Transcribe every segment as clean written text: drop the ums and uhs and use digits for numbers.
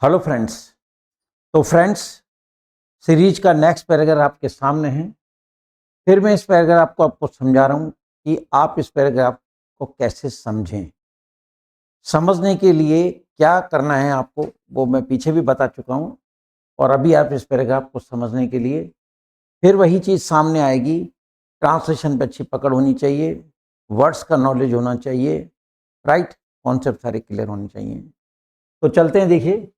Hello friends. तो friends, series का next paragraph आपके सामने है। फिर मैं इस पैराग्राफ को आपको समझा रहा हूँ कि आप इस पैराग्राफ को कैसे समझें। समझने के लिए क्या करना है आपको वो मैं पीछे भी बता चुका हूँ, और अभी आप इस पैराग्राफ को समझने के लिए फिर वही चीज़ सामने आएगी। ट्रांसलेशन पे अच्छी पकड़ होनी चाहिए, वर्ड्स का नॉलेज होना चाहिए, राइट, कॉन्सेप्ट सारे क्लियर होने चाहिए। तो चलते हैं, देखिए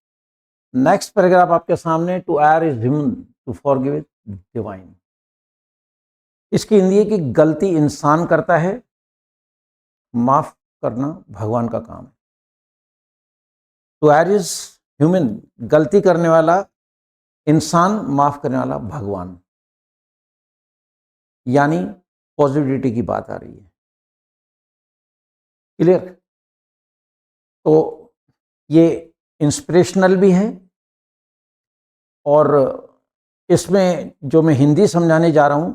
नेक्स्ट पैराग्राफ आपके सामने। To err is human, to forgive is divine. इसकी हिंदी है कि गलती इंसान करता है, माफ करना भगवान का काम है। टू एयर इज ह्यूमन, गलती करने वाला इंसान, माफ करने वाला भगवान, यानी पॉजिटिविटी की बात आ रही है। क्लियर? तो ये इंस्पिरेशनल भी है, और इसमें जो मैं हिंदी समझाने जा रहा हूँ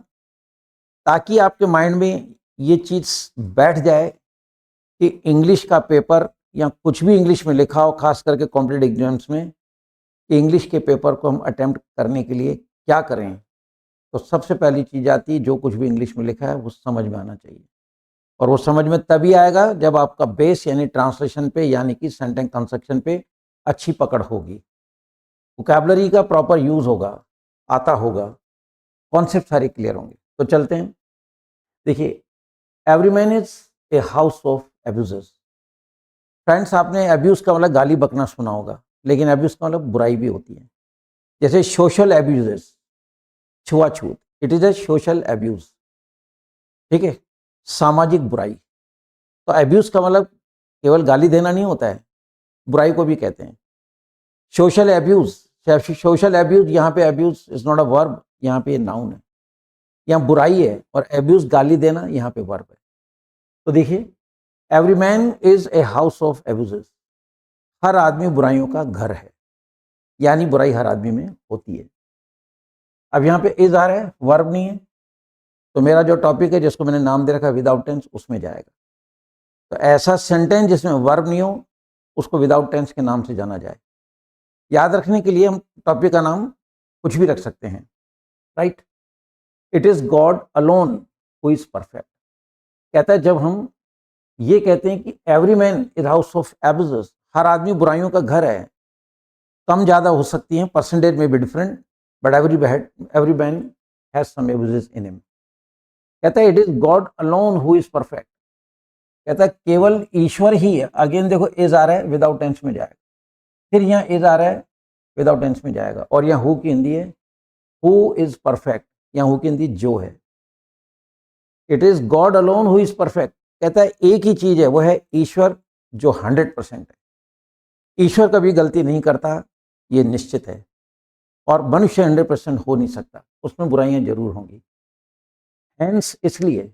ताकि आपके माइंड में ये चीज़ बैठ जाए कि इंग्लिश का पेपर या कुछ भी इंग्लिश में लिखा हो, खास करके कॉम्पिटिटिव एग्जाम्स में, कि इंग्लिश के पेपर को हम अटेम्प्ट करने के लिए क्या करें। तो सबसे पहली चीज़ आती है, जो कुछ भी इंग्लिश में लिखा है वो समझ में आना चाहिए। और वो समझ में तभी आएगा जब आपका बेस यानी ट्रांसलेशन पे, यानी कि सेंटेंस कंस्ट्रक्शन पे अच्छी पकड़ होगी, वोकैबुलरी का प्रॉपर यूज़ होगा, आता होगा, कॉन्सेप्ट सारे क्लियर होंगे। तो चलते हैं, देखिए every man is a house of abusers. Friends, आपने अब्यूज़ का मतलब गाली बकना सुना होगा, लेकिन अब्यूज़ का मतलब बुराई भी होती है। जैसे सोशल एब्यूज़, छुआछूत, it is a social abuse, ठीक है, सामाजिक बुराई। तो एब्यूज़ का मतलब केवल गाली देना नहीं होता है, बुराई को भी कहते हैं सोशल एब्यूज़। सोशल एब्यूज़, यहाँ पे abuse is not a verb, यहाँ पे नाउन है। यहाँ बुराई है, और एब्यूज़ गाली देना यहाँ पे वर्ब है। तो देखिए, every man is a house of abusers. हर आदमी बुराइयों का घर है, यानी बुराई हर आदमी में होती है। अब यहाँ पे इज आ रहा है, वर्ब नहीं है, तो मेरा जो टॉपिक है जिसको मैंने नाम दे रखा है विदाउट टेंस, उसमें जाएगा। तो ऐसा सेंटेंस जिसमें वर्ब नहीं हो उसको विदाउट टेंस के नाम से जाना जाए। याद रखने के लिए हम टॉपिक का नाम कुछ भी रख सकते हैं, right. It is God alone who is perfect. कहता है, जब हम ये कहते हैं कि every man is house of abusers, हर आदमी बुराइयों का घर है, कम ज़्यादा हो सकती हैं, परसेंटेज में भी different, but every man has some abuses in him. कहता है, it is God alone who is perfect. कहता है केवल ईश्वर ही है। अगेन देखो, इज आ रहा है, विदाउट टेंस में जाएगा। फिर यहाँ इज आ रहा है, विदाउट टेंस में जाएगा। और यहाँ हु की हिंदी है, हु इज परफेक्ट, यहाँ हु की हिंदी जो है। It is God alone who is perfect. कहता है एक ही चीज है, वो है ईश्वर, जो 100% है। ईश्वर कभी गलती नहीं करता, ये निश्चित है, और मनुष्य 100% हो नहीं सकता, उसमें बुराइयां जरूर होंगी। हैंस, इसलिए।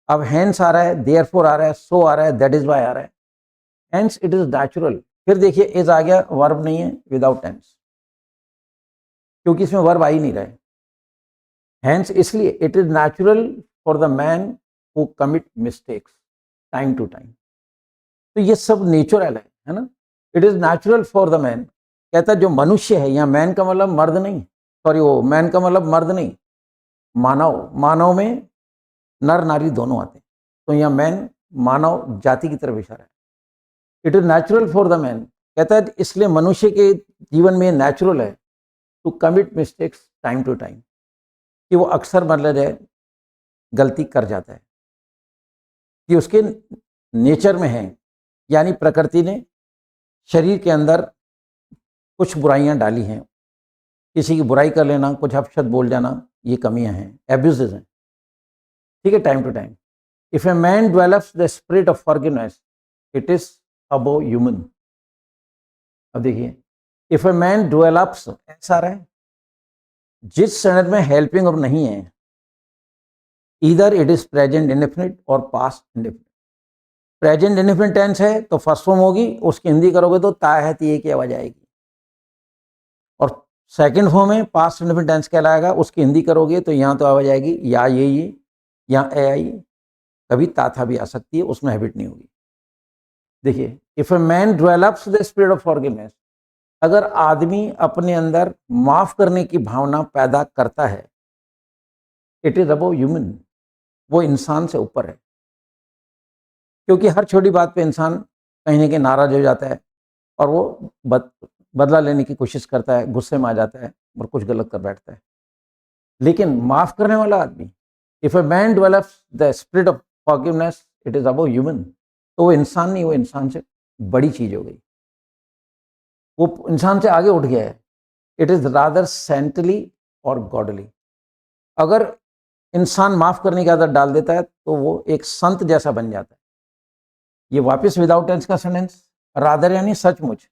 अब हैंस आ रहा है, देयरफॉर आ रहा है, सो आ रहा है, दैट इज वाई आ रहा है। Hence it is natural. फिर देखिए, इज आ गया, वर्ब नहीं है, विदाउट टेंस, क्योंकि इसमें वर्ब आ ही नहीं रहा है। हैंस, इसलिए it is natural for the man who commit mistakes time to time. तो ये सब नेचुरल है ना। It is natural for the man. कहता है जो मनुष्य है, यहाँ मैन का मतलब मर्द नहीं, सॉरी, वो मैन का मतलब मर्द नहीं, मानव। मानव में नर नारी दोनों आते हैं, तो यहाँ मैन मानव जाति की तरफ इशारा है। It is natural for the man. कहता है इसलिए मनुष्य के जीवन में नेचुरल है to commit mistakes time to time, कि वो अक्सर मतलब है गलती कर जाता है, कि उसके नेचर में है, यानी प्रकृति ने शरीर के अंदर कुछ बुराइयां डाली हैं। किसी की बुराई कर लेना, कुछ अपशब्द बोल जाना, ये कमियां हैं, एब्यूजेस हैं, ठीक है, time to time. If a man develops the spirit of forgiveness, it is above human. अब देखिए, इफ ए मैन डेवलप्स, ऐसा रहा है जिस संदर्भ में हेल्पिंग और नहीं है, इधर इट इज प्रेजेंट इंडेफिनिट और past indefinite. Present indefinite tense है तो फर्स्ट फॉर्म होगी, उसकी हिंदी करोगे तो ता है ती की आवाज आएगी। और सेकंड फॉर्म में पास्ट इंडेफिनिट टेंस कहलाएगा, उसकी हिंदी करोगे तो यहाँ तो आवाज आएगी या ये, यहाँ ए आई, कभी ता था भी आ सकती है, उसमें हैबिट नहीं होगी। देखिए, if a man develops the spirit of forgiveness, अगर आदमी अपने अंदर माफ करने की भावना पैदा करता है, इट इज अबव ह्यूमन, वो इंसान से ऊपर है। क्योंकि हर छोटी बात पे इंसान कहीं ना कहीं नाराज हो जाता है और वो बदला लेने की कोशिश करता है, गुस्से में आ जाता है और कुछ गलत कर बैठता है। लेकिन माफ करने वाला आदमी, if a man develops the spirit of forgiveness, it is above human, तो वो इंसान नहीं, वो इंसान से बड़ी चीज हो गई, वो इंसान से आगे उठ गया है। इट इज रादर सेंटली और गॉडली। अगर इंसान माफ करने की आदत डाल देता है तो वो एक संत जैसा बन जाता है। ये वापस विदाउट टेंस का सेंटेंस, रादर यानी सचमुच,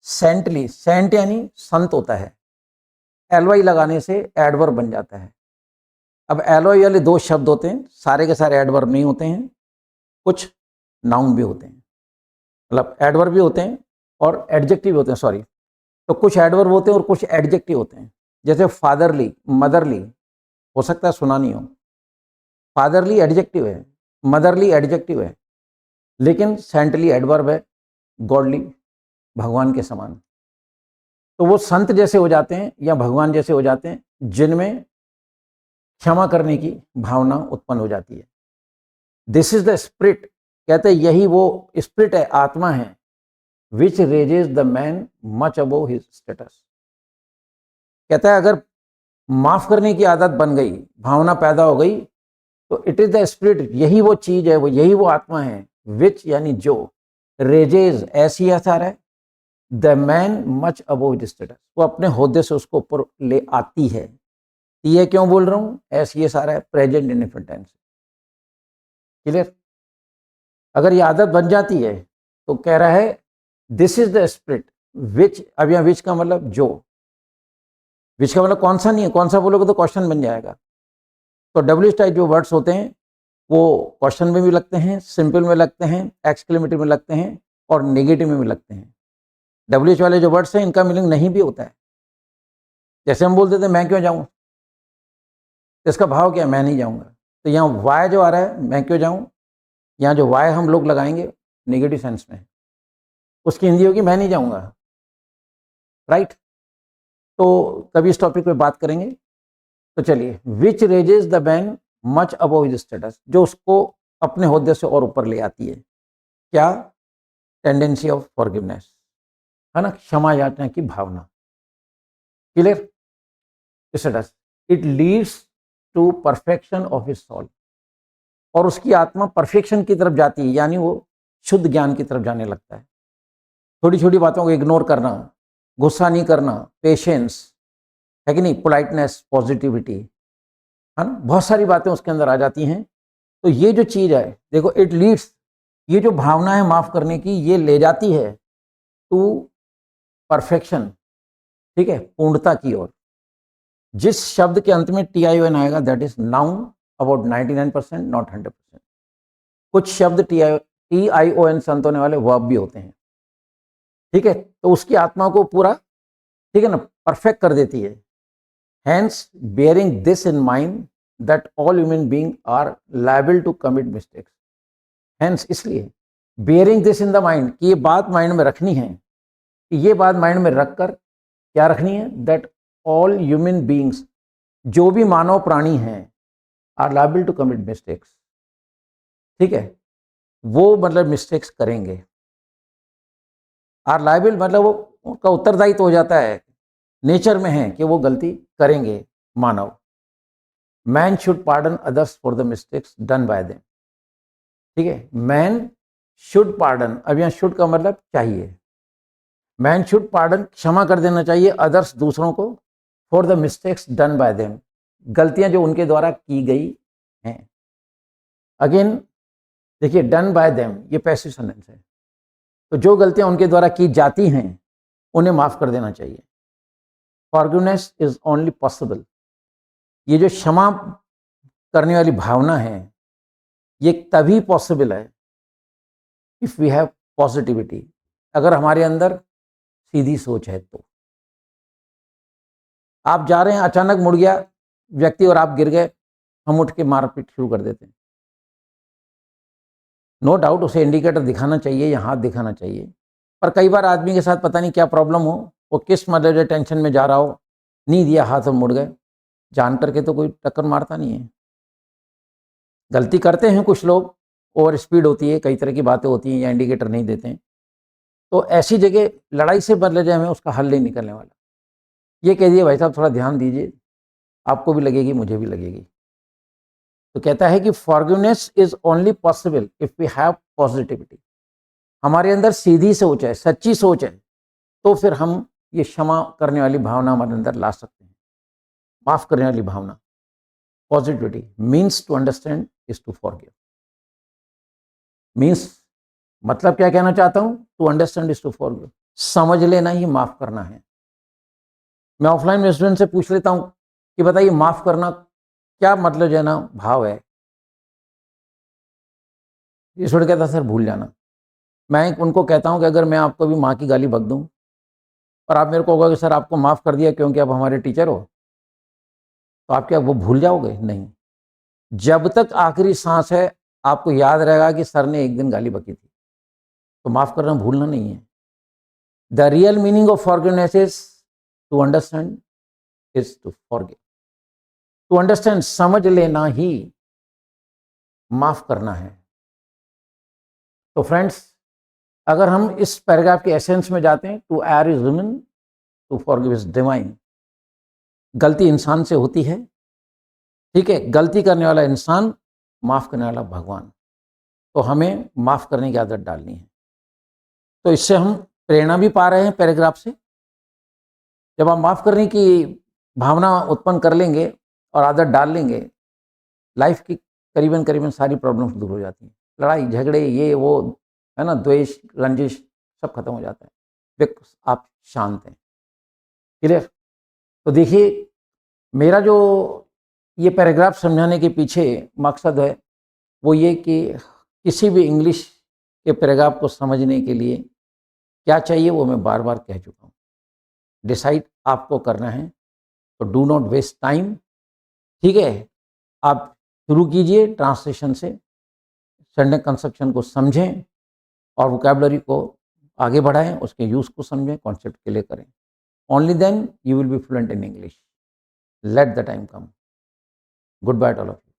सेंटली, सेंट यानी संत होता है, एलवाई लगाने से एडवर्ब बन जाता है। अब एलवाई वाले दो शब्द होते हैं, सारे के सारे एडवर्ब नहीं होते हैं, कुछ नाउन भी होते हैं, मतलब एडवर्ब भी होते हैं और एडजेक्टिव भी होते हैं, सॉरी। तो कुछ एडवर्ब होते हैं और कुछ एडजेक्टिव होते हैं। जैसे फादरली, मदरली, हो सकता है सुना नहीं हो, फादरली एडजेक्टिव है, मदरली एडजेक्टिव है, लेकिन सेंटली एडवर्ब है, गॉडली भगवान के समान। तो वो संत जैसे हो जाते हैं या भगवान जैसे हो जाते हैं जिनमें क्षमा करने की भावना उत्पन्न हो जाती है। दिस इज द स्पिरिट, कहते हैं यही वो स्पिरिट है, आत्मा है, which raises the man much above his status. कहता है अगर माफ करने की आदत बन गई, भावना पैदा हो गई, तो इट इज द स्पिरिट, यही वो चीज है, वो यही वो आत्मा है, विच यानी जो, रेजेज ऐसी आसार है, the man much above his status, वो अपने होद्दे से उसको ऊपर ले आती है। ये क्यों बोल रहा हूं, ऐसी ये सारा है प्रेजेंट इंडिफरेंट टेंस। क्लियर? अगर ये आदत बन जाती है तो कह रहा है this is the spirit which, अब यहां विच का मतलब जो, विच का मतलब कौन सा नहीं है, कौन सा बोलोगे तो क्वेश्चन बन जाएगा। तो डब्ल्यू टाइप जो वर्ड्स होते हैं वो क्वेश्चन में भी लगते हैं, सिंपल में लगते हैं, एक्सक्लेमेटरी में लगते हैं और नेगेटिव में भी लगते हैं। डब्ल्यू वाले जो वर्ड्स हैं इनका मीनिंग नहीं भी होता है। जैसे हम बोलते थे मैं क्यों जाऊं, तो इसका भाव क्या है, मैं नहीं जाऊंगा। तो यहाँ वाई जो आ रहा है, मैं क्यों जाऊं, यहाँ जो वाई हम लोग लगाएंगे नेगेटिव सेंस में, उसकी हिंदी होगी मैं नहीं जाऊंगा, राइट। तो कभी इस टॉपिक पे बात करेंगे। तो चलिए, which raises the man much above his status, जो उसको अपने होद्दे से और ऊपर ले आती है। क्या? टेंडेंसी ऑफ फॉरगिवनेस, है ना, क्षमा याचना की भावना। Clear? Status, it leads to perfection of his soul, और उसकी आत्मा परफेक्शन की तरफ जाती है, यानी वो शुद्ध ज्ञान की तरफ जाने लगता है। छोटी छोटी बातों को इग्नोर करना, गुस्सा नहीं करना, पेशेंस है कि नहीं, पोलाइटनेस, पॉजिटिविटी, है ना, बहुत सारी बातें उसके अंदर आ जाती हैं। तो ये जो चीज़ है, देखो, इट लीड्स, ये जो भावना है माफ करने की, ये ले जाती है टू परफेक्शन, ठीक है, पूर्णता की ओर। जिस शब्द के अंत में TION आएगा that is noun about 99%, not 100%। कुछ शब्द TION से अंत होने वाले वर्ब भी होते हैं, ठीक है, तो उसकी आत्मा को पूरा, ठीक है ना, परफेक्ट कर देती है। Hence bearing this in mind that all human being are liable to commit mistakes. Hence इसलिए, bearing this in the mind, कि ये बात माइंड में रखनी है, कि ये बात माइंड में रखकर क्या रखनी है, दैट ऑल ह्यूमन बीइंग्स, जो भी मानव प्राणी हैं, are liable to commit mistakes, ठीक है, वो मतलब मिस्टेक्स करेंगे। आर लायबल मतलब वो उनका उत्तरदायित्व हो जाता है, नेचर में है कि वो गलती करेंगे मानव। Man should pardon others for the mistakes done by them, ठीक है, मैन शुड पार्डन, अब यहाँ शुड का मतलब चाहिए, मैन शुड पार्डन, क्षमा कर देना चाहिए, अदर्स दूसरों को, for the mistakes done by them, गलतियां जो उनके द्वारा की गई हैं। अगेन देखिए, डन बाय देम ये पैसिव सेंटेंस है, तो जो गलतियां उनके द्वारा की जाती हैं उन्हें माफ कर देना चाहिए। फॉरगिवनेस इज ओनली पॉसिबल, ये जो क्षमा करने वाली भावना है ये तभी पॉसिबल है इफ वी हैव पॉजिटिविटी, अगर हमारे अंदर सीधी सोच है। तो आप जा रहे हैं, अचानक मुड़ गया व्यक्ति और आप गिर गए, हम उठ के मारपीट शुरू कर देते हैं। नो डाउट उसे इंडिकेटर दिखाना चाहिए या हाथ दिखाना चाहिए, पर कई बार आदमी के साथ पता नहीं क्या प्रॉब्लम हो, वो किस मतलब जो टेंशन में जा रहा हो, नी दिया हाथ और मुड़ गए। जान करके तो कोई टक्कर मारता नहीं है। गलती करते हैं कुछ लोग, ओवर स्पीड होती है, कई तरह की बातें होती हैं या इंडिकेटर नहीं देते हैं, तो ऐसी जगह लड़ाई से बदले जाए, हमें उसका हल नहीं निकलने वाला। ये कह दिए भाई साहब थोड़ा ध्यान दीजिए, आपको भी लगेगी मुझे भी लगेगी। तो कहता है कि forgiveness is only possible if we have positivity. हमारे अंदर सीधी सोच है, सच्ची सोच है, तो फिर हम ये क्षमा करने वाली भावना हमारे अंदर ला सकते हैं, माफ करने वाली भावना। Positivity means to understand is to forgive. Means मतलब क्या कहना चाहता हूं, to understand is to forgive, समझ लेना ही माफ करना है। मैं ऑफलाइन में स्टूडेंट से पूछ लेता हूं कि बताइए माफ करना क्या मतलब जो है ना भाव है। ये स्टूडेंट कहता सर भूल जाना। मैं उनको कहता हूं कि अगर मैं आपको भी माँ की गाली बक दूं और आप मेरे को होगा कि सर आपको माफ कर दिया क्योंकि आप हमारे टीचर हो, तो आप क्या वो भूल जाओगे? नहीं। जब तक आखिरी सांस है आपको याद रहेगा कि सर ने एक दिन गाली बकी थी, तो माफ करना भूलना नहीं है। The real meaning of forgiveness is to understand is to forgive. To understand समझ लेना ही माफ करना है। तो फ्रेंड्स, अगर हम इस पैराग्राफ के एसेंस में जाते हैं, to err is human, to forgive is divine. गलती इंसान से होती है, ठीक है, गलती करने वाला इंसान, माफ करने वाला भगवान। तो हमें माफ करने की आदत डालनी है। तो इससे हम प्रेरणा भी पा रहे हैं पैराग्राफ से। जब आप माफ करने की भावना उत्पन्न कर लेंगे और आदत डाल लेंगे, लाइफ की करीबन करीबन सारी प्रॉब्लम्स दूर हो जाती हैं। लड़ाई झगड़े ये वो है ना, द्वेष रंजिश सब खत्म हो जाता है, बिकॉज आप शांत हैं। क्लियर? तो देखिए, मेरा जो ये पैराग्राफ समझाने के पीछे मकसद है वो ये कि किसी भी इंग्लिश के पैराग्राफ को समझने के लिए क्या चाहिए वो मैं बार बार कह चुका हूँ। डिसाइड आपको करना है, तो डू नॉट वेस्ट टाइम। ठीक है, आप शुरू कीजिए ट्रांसलेशन से, सेंटेंस कंस्ट्रक्शन को समझें और वोकैबुलरी को आगे बढ़ाएं, उसके यूज़ को समझें, कॉन्सेप्ट के लिए करें। Only then you will be fluent in English. Let the time come. Good bye to all of you.